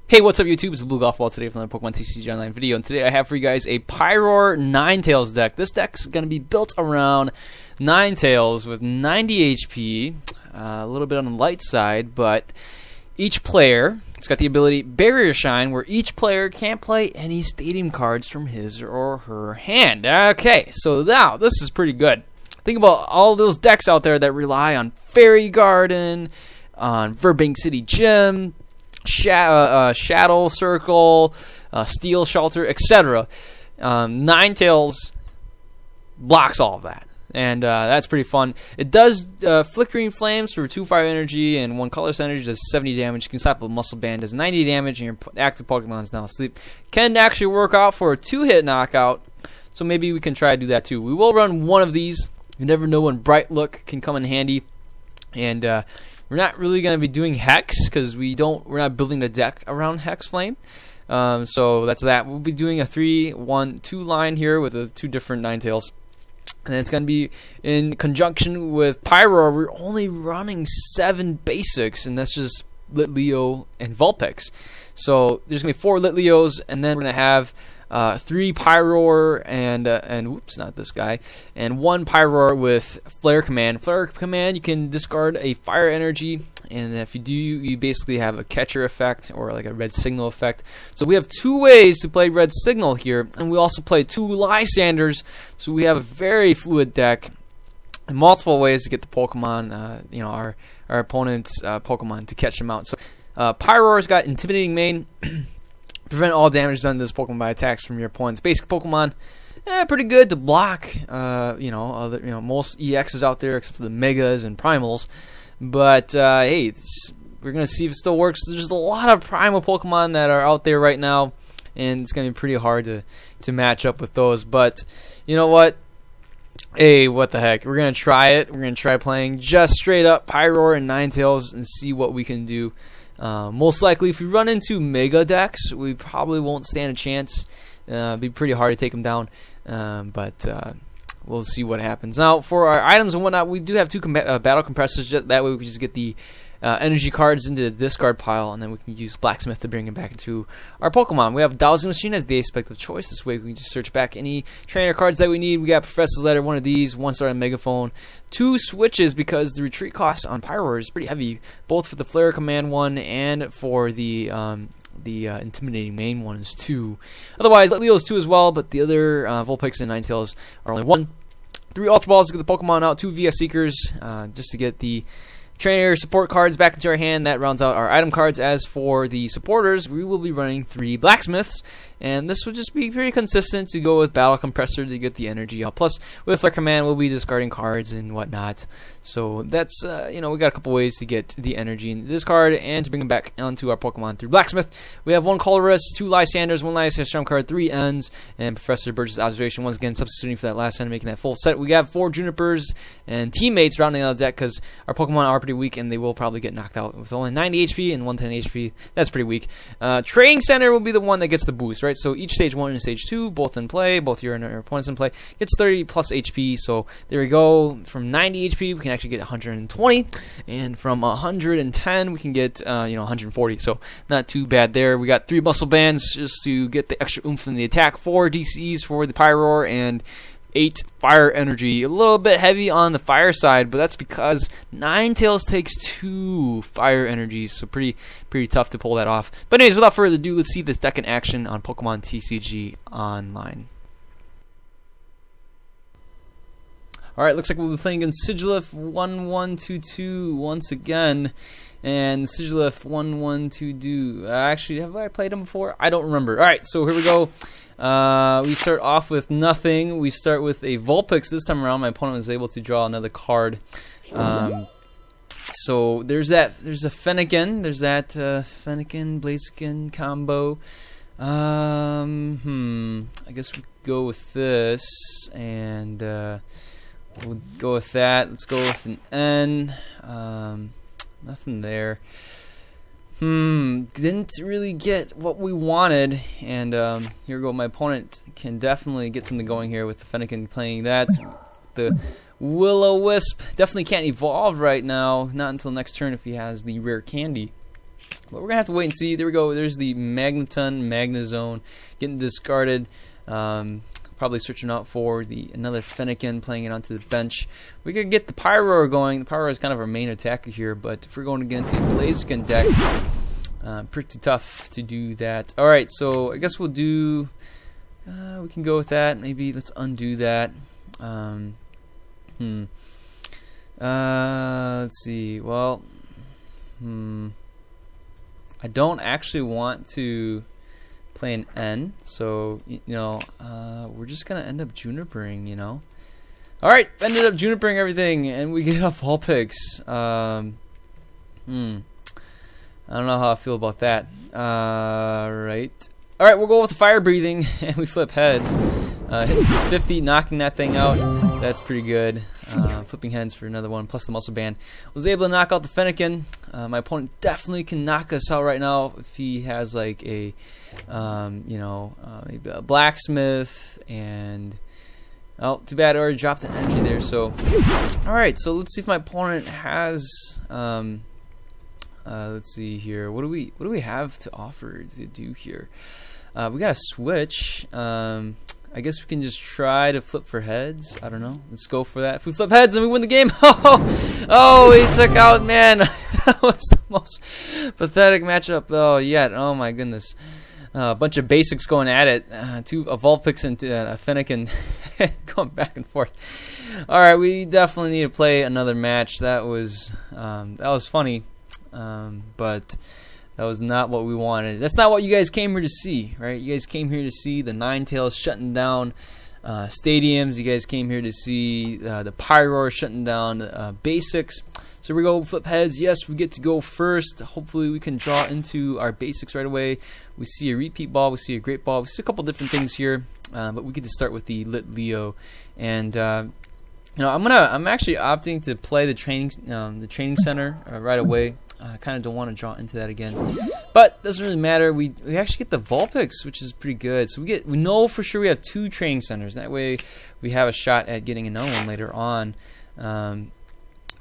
Hey, what's up YouTube? It's the Blue Golf Ball today from the Pokemon TCG Online video, and today I have for you guys a Pyroar Ninetales deck. This deck's going to be built around Ninetales with 90 HP, a little bit on the light side, but each player, it's got the ability Barrier Shine, where each player can't play any stadium cards from his or her hand. Okay, so now, this is pretty good. Think about all those decks out there that rely on Fairy Garden, on Verbank City Gym, Shadow Circle, Steel Shelter, etc. Ninetales blocks all of that, and that's pretty fun. It does Flickering Flames for 2 fire energy and 1 colorless energy, does 70 damage. You can stop a Muscle Band, does 90 damage, and your active Pokemon is now asleep. Can actually work out for a 2-hit knockout, so maybe we can try to do that too. We will run one of these. You never know when Bright Look can come in handy, and we're not really going to be doing Hex because we're not building a deck around Hex Flame. So that's that. We'll be doing a 3-1-2 line here with the 2 different Ninetales. And then it's going to be in conjunction with Pyroar. We're only running 7 basics, and that's just Litleo and Vulpix. So there's going to be 4 Litleos, and then we're going to have 3 Pyroar and whoops, not this guy, and 1 Pyroar with Flare Command. Flare Command, you can discard a fire energy, and if you do, you basically have a catcher effect or like a red signal effect. So we have 2 ways to play red signal here, and we also play 2 Lysanders, so we have a very fluid deck and multiple ways to get the Pokemon, our opponent's Pokemon, to catch them out. So Pyroar's got Intimidating Mane. Prevent all damage done to this Pokemon by attacks from your opponent's basic Pokemon. Pretty good to block. Most EXs out there except for the Megas and Primals. But hey, we're gonna see if it still works. There's a lot of Primal Pokemon that are out there right now, and it's gonna be pretty hard to match up with those. But you know what? Hey, what the heck? We're gonna try it. We're gonna try playing just straight up Pyroar and Ninetales and see what we can do. Most likely, if we run into Mega decks, we probably won't stand a chance. It'd be pretty hard to take them down, but we'll see what happens. Now, for our items and whatnot, we do have 2 battle compressors. That way, we can just get the energy cards into the discard pile, and then we can use Blacksmith to bring them back into our Pokemon. We have Dowsing Machine as the aspect of choice. This way, we can just search back any trainer cards that we need. We got Professor's Letter, 1 of these, 1 star on Megaphone, 2 switches because the retreat cost on Pyroar is pretty heavy, both for the Flare Command one and for the Intimidating Mane one is 2. Otherwise, Leo is 2 as well, but the other Vulpix and Ninetales are only 1. 3 Ultra Balls to get the Pokemon out, 2 VS Seekers just to get the trainer support cards back into our hand. That rounds out our item cards. As for the supporters, we will be running 3 Blacksmiths, and this will just be pretty consistent to go with Battle Compressor to get the energy out. Plus, with Flare Command, we'll be discarding cards and whatnot. So that's, we got a couple ways to get the energy in this card and to bring them back onto our Pokemon through Blacksmith. We have 1 Colorus, 2 Lysanders, 1 Lysander Charm card, 3 Ends, and Professor Burgess Observation, once again substituting for that last end, making that full set. We have 4 Junipers and Teammates rounding out the deck because our Pokemon are pretty weak and they will probably get knocked out with only 90 HP and 110 HP. That's pretty weak. Training Center will be the one that gets the boost, right? So each stage 1 and stage 2, both in play, both your and your opponents in play, gets 30 plus HP. So there we go. From 90 HP, we can actually get 120, and from 110, we can get 140. So not too bad there. We got 3 Muscle Bands just to get the extra oomph in the attack, 4 DCs for the Pyroar, and 8 fire energy. A little bit heavy on the fire side, but that's because Ninetales takes 2 fire energies, so pretty tough to pull that off. But anyways, without further ado, let's see this deck in action on Pokemon TCG Online. Alright, looks like we'll be playing against Sigilyph 1122 once again. And Sigilyph 1122. Actually, have I played him before? I don't remember. Alright, so here we go. We start off with nothing. We start with a Vulpix this time around. My opponent was able to draw another card. So there's a Fennekin. There's that Fennekin Blaziken combo. I guess we go with this, and we'll go with that. Let's go with an N. Nothing there. Didn't really get what we wanted, and here we go. My opponent can definitely get something going here with the Fennekin playing that. The Will-O-Wisp definitely can't evolve right now, not until next turn if he has the rare candy. But we're gonna have to wait and see. There we go. There's the Magneton, Magnezone getting discarded. Probably searching out for another Fennekin, playing it onto the bench. We could get the Pyroar going. The Pyroar is kind of our main attacker here, but if we're going against a Blaziken deck, pretty tough to do that. All right, so I guess we'll do. We can go with that. Maybe let's undo that. Let's see. Well, I don't actually want to play an N, so we're just gonna end up Junipering, All right, ended up Junipering everything, and we get off Vulpix. I don't know how I feel about that. All right, we'll go with the fire breathing, and we flip heads. Hitting for 50, knocking that thing out. That's pretty good. Flipping heads for another one, plus the muscle band. Was able to knock out the Fennekin. My opponent definitely can knock us out right now if he has like a, maybe a blacksmith and. Oh, too bad I already dropped the energy there. So, all right. So let's see if my opponent has. Let's see here. What do we have to offer to do here? We got a switch. I guess we can just try to flip for heads. I don't know. Let's go for that. If we flip heads, then we win the game. Oh, he took out, man. That was the most pathetic matchup. Oh, yeah. Oh, my goodness. A bunch of basics going at it. A Vulpix and a Fennekin going back and forth. All right, we definitely need to play another match. That was funny, but that was not what we wanted. That's not what you guys came here to see, right? You guys came here to see the Ninetales shutting down stadiums. You guys came here to see the Pyroar shutting down basics. So we go flip heads. Yes, we get to go first. Hopefully we can draw into our basics right away. We see a repeat ball. We see a great ball. We see a couple different things here, but we get to start with the Lit Leo. And I'm actually opting to play the training center right away. I kind of don't want to draw into that again, but doesn't really matter. We actually get the Vulpix, which is pretty good. So we know for sure we have 2 training centers. That way we have a shot at getting another one later on.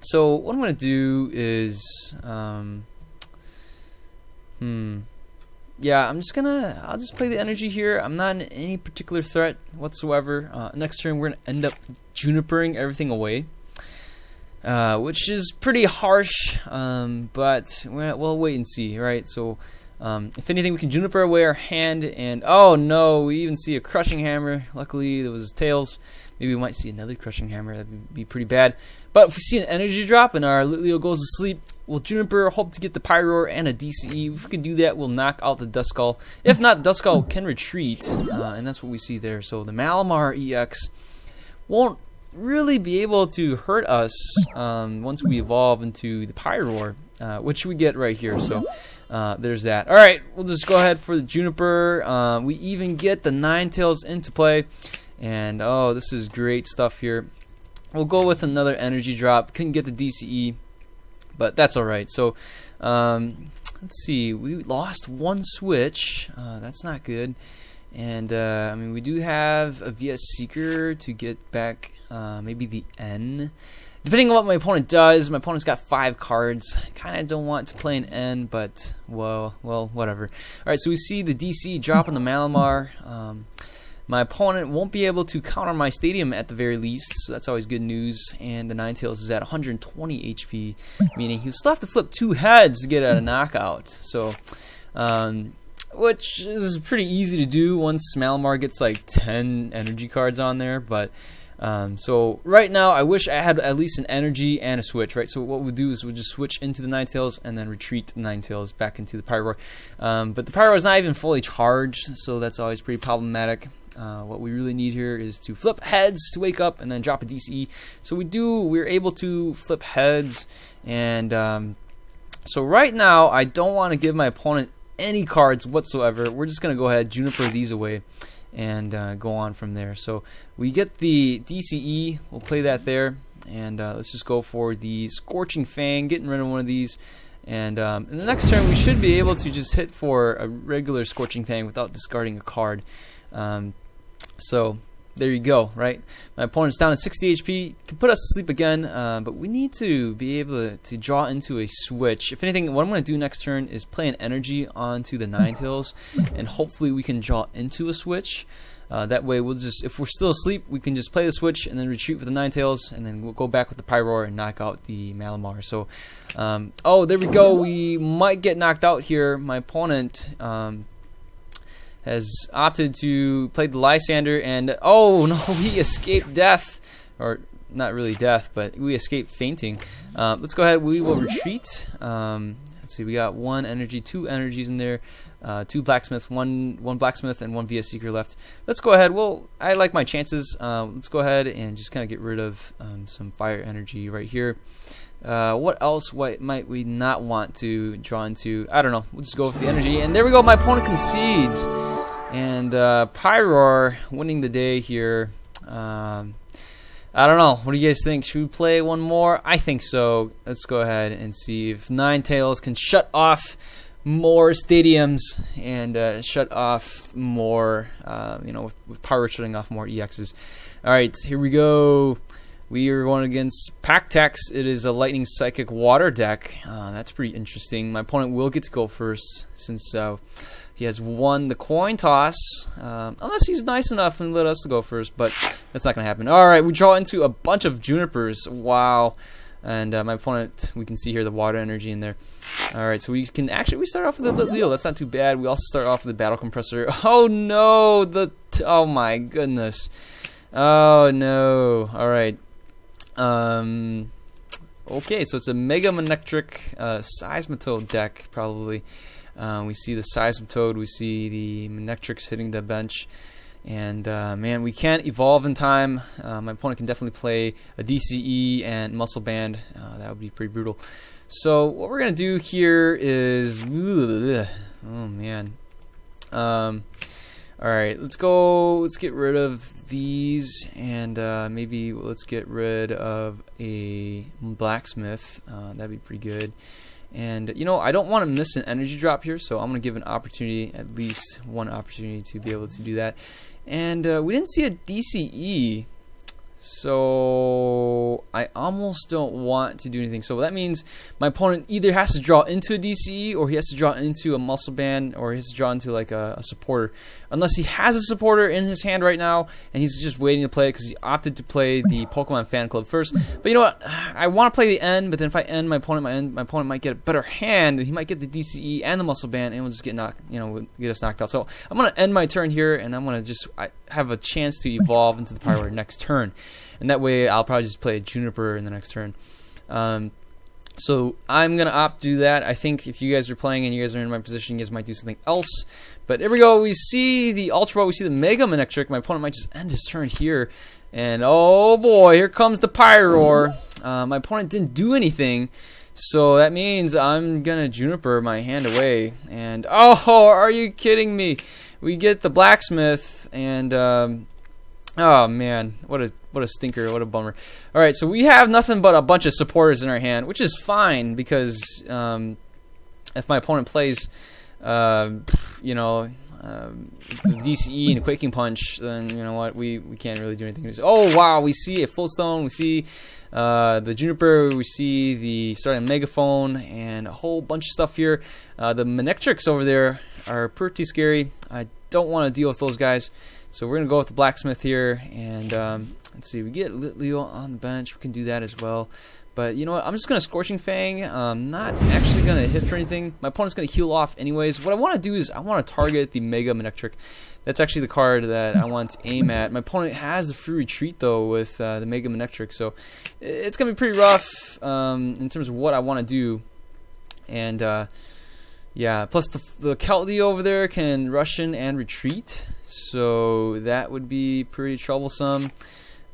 So what I'm gonna do is, yeah, I'll just play the energy here. I'm not in any particular threat whatsoever. Next turn we're gonna end up Junipering everything away. Which is pretty harsh, but we'll wait and see, right? So, if anything, we can Juniper away our hand, and oh no, we even see a Crushing Hammer. Luckily, there was Tails. Maybe we might see another Crushing Hammer. That'd be pretty bad. But if we see an energy drop and our Leo goes to sleep, we'll Juniper, hope to get the Pyroar and a DCE. If we can do that, we'll knock out the Duskull. If not, Duskull can retreat, and that's what we see there. So the Malamar EX won't really be able to hurt us once we evolve into the Pyroar, which we get right here. So there's that. All right, we'll just go ahead for the Juniper. We even get the Ninetales into play, and oh, this is great stuff here. We'll go with another energy drop. Couldn't get the DCE, but that's all right. So let's see. We lost 1 switch. That's not good. And I mean, we do have a VS Seeker to get back maybe the N. Depending on what my opponent does, my opponent's got 5 cards. Kind of don't want to play an N, but well, whatever. All right, so we see the DC drop on the Malamar. My opponent won't be able to counter my stadium at the very least, so that's always good news. And the Ninetales is at 120 HP, meaning he'll still have to flip 2 heads to get a knockout. So, which is pretty easy to do once Malamar gets like 10 energy cards on there. But so right now I wish I had at least an energy and a switch, right? So what we'll do is we'll just switch into the Ninetales and then retreat the Ninetales back into the Pyroar. But the Pyroar is not even fully charged, so that's always pretty problematic. What we really need here is to flip heads to wake up and then drop a DCE. So we're able to flip heads, and so right now I don't want to give my opponent any cards whatsoever. We're just gonna go ahead, Juniper these away, and go on from there. So we get the DCE, we'll play that there, and let's just go for the Scorching Fang, getting rid of one of these. And in the next turn we should be able to just hit for a regular Scorching Fang without discarding a card. So there you go, right? My opponent's down at 60 HP, can put us to sleep again, but we need to be able to draw into a switch. If anything, what I'm going to do next turn is play an energy onto the Ninetales, and hopefully we can draw into a switch. That way, we'll just, if we're still asleep, we can just play the switch and then retreat with the Ninetales, and then we'll go back with the Pyroar and knock out the Malamar. So, oh, there we go. We might get knocked out here. My opponent has opted to play the Lysander, and oh no, he escaped death, or not really death, but we escaped fainting. Let's go ahead. We will retreat. Let's see. We got one energy, two energies in there. Two blacksmith, one blacksmith, and one VS Seeker left. Let's go ahead. Well, I like my chances. Let's go ahead and just kind of get rid of some fire energy right here. What else might we not want to draw into? I don't know. We'll just go with the energy. And there we go. My opponent concedes. And Pyroar winning the day here. I don't know. What do you guys think? Should we play one more? I think so. Let's go ahead and see if Ninetales can shut off more stadiums and shut off more, you know, with Pyroar shutting off more EXs. Alright, here we go. We are going against Pactex. It is a Lightning Psychic Water deck. That's pretty interesting. My opponent will get to go first since he has won the coin toss. Unless he's nice enough and let us go first, but that's not going to happen. Alright, we draw into a bunch of Junipers. Wow. And my opponent, we can see here the water energy in there. Alright, so we start off with a Lit Leo. That's not too bad. We also start off with the Battle Compressor. Oh no! Oh my goodness. Oh no. Alright. Okay, so it's a Mega Manectric Seismitoad deck, probably. We see the Seismitoad, we see the Manectrics hitting the bench. And man, we can't evolve in time. My opponent can definitely play a DCE and Muscle Band. That would be pretty brutal. So what we're gonna do here is, oh man. All right, let's go. Let's get rid of these, and maybe let's get rid of a blacksmith. That'd be pretty good. And you know, I don't want to miss an energy drop here, so I'm gonna give an opportunity, at least one opportunity, to be able to do that. And we didn't see a DCE, so I almost don't want to do anything. So that means my opponent either has to draw into a DCE, or he has to draw into a Muscle Band, or he has to draw into like a supporter. Unless he has a supporter in his hand right now, and he's just waiting to play it because he opted to play the Pokemon Fan Club first. But you know what? I want to play the end, but then if I end, my opponent might get a better hand, and he might get the DCE and the Muscle Band, and we'll just get knocked, you know, get us knocked out. So I'm gonna end my turn here, and I'm gonna just have a chance to evolve into the Pyroar next turn. And that way I'll probably just play a Juniper in the next turn. So I'm going to opt to do that. I think if you guys are playing and you guys are in my position, you guys might do something else. But here we go. We see the Ultra Ball. We see the Mega Manectric. My opponent might just end his turn here. And oh boy, here comes the Pyroar. My opponent didn't do anything. So that means I'm going to Juniper my hand away. And oh, are you kidding me? We get the Blacksmith, and oh man, what a stinker, what a bummer. All right, so we have nothing but a bunch of supporters in our hand, which is fine because if my opponent plays, you know, the DCE and a Quaking Punch, then you know what, we can't really do anything. Oh wow, we see a Floatstone, we see the Juniper, we see the starting Megaphone, and a whole bunch of stuff here. The Manectrics over there are pretty scary. I don't want to deal with those guys. So we're going to go with the Blacksmith here, and let's see, we get Lit Leo on the bench. We can do that as well. But you know what, I'm just going to Scorching Fang. Not actually going to hit for anything. My opponent's going to heal off anyways. What I want to do is I want to target the Mega Manectric. That's actually the card that I want to aim at. My opponent has the free retreat though with the Mega Manectric, so it's going to be pretty rough in terms of what I want to do. And yeah, plus the Keldeo over there can rush in and retreat, so that would be pretty troublesome.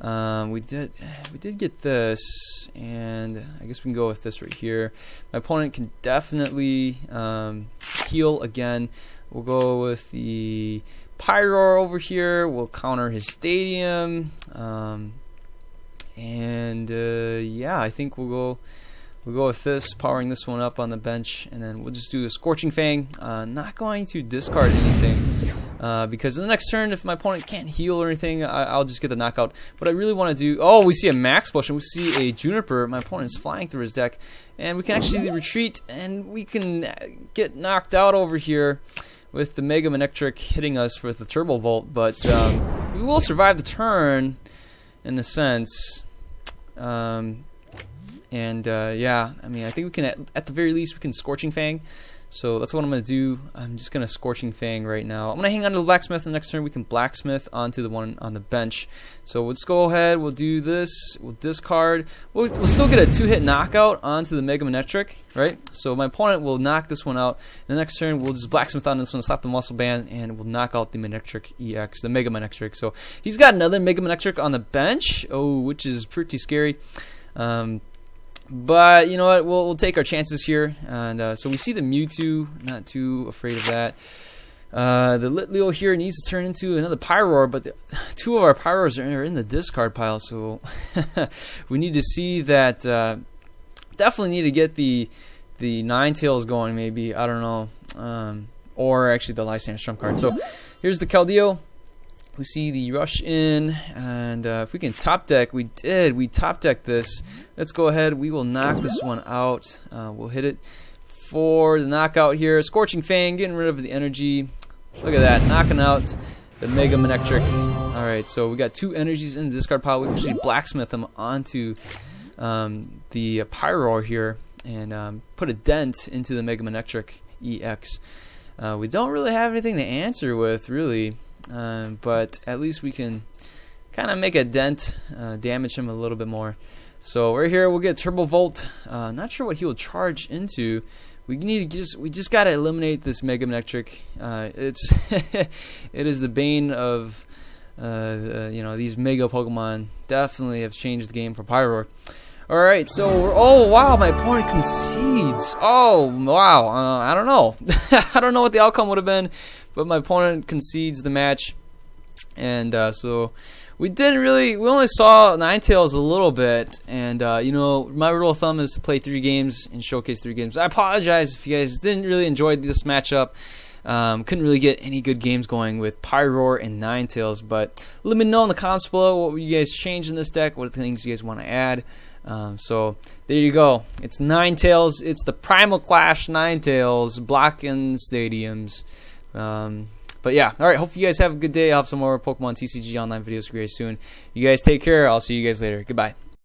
We did get this, and I guess we can go with this right here. My opponent can definitely heal again. We'll go with the Pyroar over here. We'll counter his Stadium, and yeah, I think we'll go with this, powering this one up on the bench, and then we'll just do a Scorching Fang. Not going to discard anything. because in the next turn, if my opponent can't heal or anything, I'll just get the knockout. What I really want to do... Oh, we see a Max Potion. We see a Juniper. My opponent's flying through his deck. And we can actually retreat, and we can get knocked out over here with the Mega Manectric hitting us with the Turbo Volt. But we will survive the turn, in a sense. Yeah, I mean, I think we can, at the very least, we can Scorching Fang. So that's what I'm going to do. I'm just going to Scorching Fang right now. I'm going to hang on to the Blacksmith. The next turn we can Blacksmith onto the one on the bench. So let's go ahead. We'll do this. We'll discard. We'll still get a 2-hit knockout onto the Mega Manectric, right? So my opponent will knock this one out. The next turn we'll just Blacksmith on this one, stop the Muscle Band, and we'll knock out the Manectric EX, the Mega Manectric. So he's got another Mega Manectric on the bench, which is pretty scary. But you know what? We'll take our chances here, and so we see the Mewtwo. Not too afraid of that. The Litleo here needs to turn into another Pyroar, but two of our Pyroars are in the discard pile, so we need to see that. Definitely need to get the Ninetales going, maybe. I don't know, or actually the Lysander Trump card. So here's the Keldeo. We see the Rush in, and if we can top deck, we did. We top decked this. Let's go ahead. We will knock this one out. We'll hit it for the knockout here. Scorching Fang, getting rid of the energy. Look at that, knocking out the Mega Manectric. All right, so we got 2 energies in the discard pile. We can actually Blacksmith them onto the Pyroar here and put a dent into the Mega Manectric EX. We don't really have anything to answer with, really. But at least we can kind of make a dent, damage him a little bit more. So right here we'll get Turbo Volt. Not sure what he will charge into. We just gotta eliminate this Mega Manectric. It is the bane of you know, these Mega Pokemon. Definitely have changed the game for Pyroar. All right, so oh wow, my opponent concedes. Oh wow, I don't know. I don't know what the outcome would have been, but my opponent concedes the match, and so we only saw Ninetales a little bit, and you know, my rule of thumb is to play 3 games and showcase 3 games. I apologize if you guys didn't really enjoy this matchup. Couldn't really get any good games going with Pyroar and Ninetales, but let me know in the comments below what you guys changed in this deck, what things you guys want to add. So there you go. It's Ninetales. It's the Primal Clash Ninetales blocking stadiums. But yeah, all right. Hope you guys have a good day. I'll have some more Pokemon TCG online videos for you guys soon. You guys take care. I'll see you guys later. Goodbye.